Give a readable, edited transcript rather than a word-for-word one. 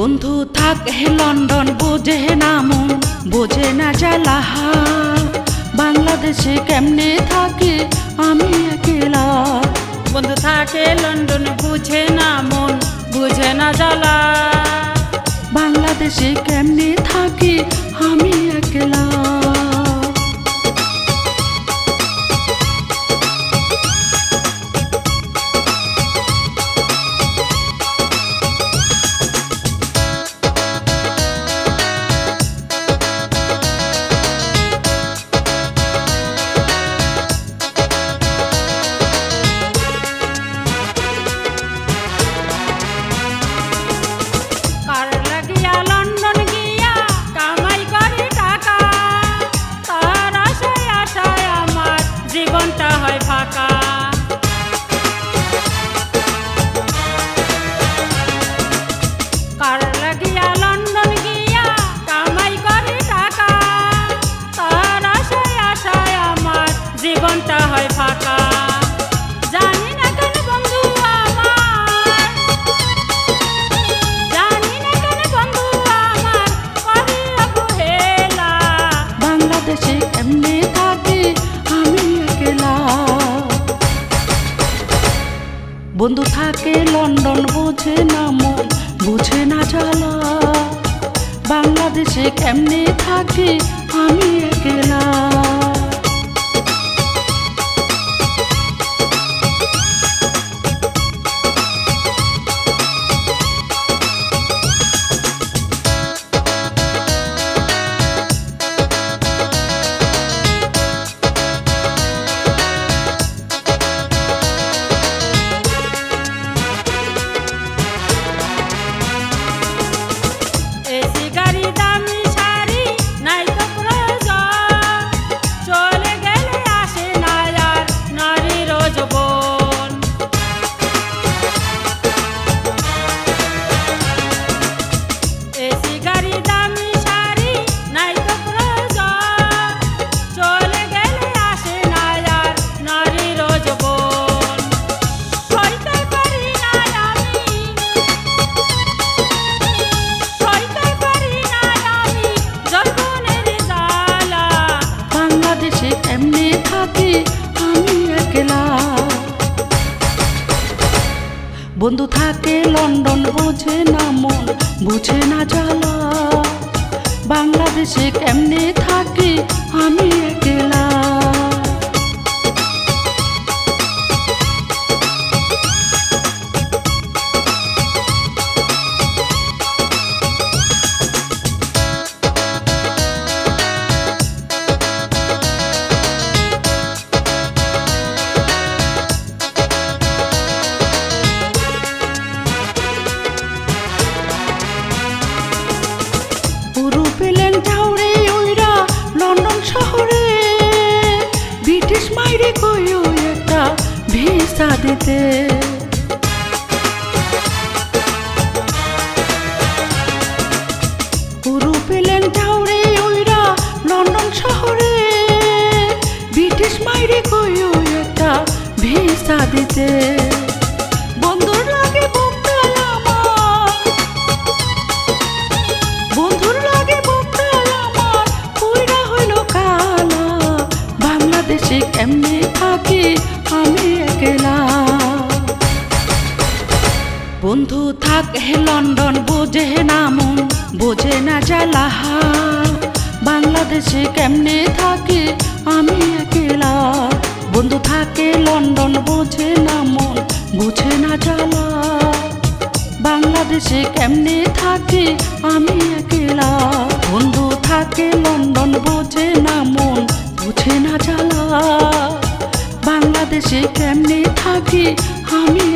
বন্ধু থাকে লন্ডন বোঝে না মন, বোঝে না জ্বালা। বাংলাদেশে কেমনে থাকি আমি একলা। বন্ধু থাকে লন্ডন বুঝে না মন, বুঝে না জ্বালা। বাংলাদেশে কেমনে থাকি আমি একলা। জীবনটা হয় ফাঁকা। জানি না কেন বন্ধু আমার, জানি না কেন বন্ধু আমার করি অবহেলা। বাংলাদেশে কেমনে থাকি আমি একলা। বন্ধু থাকে লন্ডন বোঝে না মন, বুঝে না জ্বালা। বাংলাদেশে কেমনে থাকি আমি একলা। বন্ধু থাকে লন্ডন বোঝে না মন, বুঝে না জ্বালা। বাংলাদেশে কেমনে থাকি আমি একলা। পেলেন ঝাউরে ওইরা লন্ডন শহরে, ব্রিটিশ মাইরে কইও একটা ভিসা দিতে। পুরু পেলেন ঝাউরে ওইরা লন্ডন শহরে, ব্রিটিশ মাইরে কইও একটা ভিসা দিতে। বন্ধুর লাগে কেমনে থাকি আমি একলা। বন্ধু থাকে লন্ডন বোঝে না মন, বোঝে না জ্বালা। বাংলাদেশে কেমনে থাকি আমি একলা। বন্ধু থাকে লন্ডন বোঝে না মন, বুঝে না জ্বালা। বাংলাদেশে কেমনে থাকি আমি একলা। বন্ধু থাকে লন্ডন বোঝে না মন, বুঝে না জ্বালা। বাংলাদেশে কেমনে থাকি আমি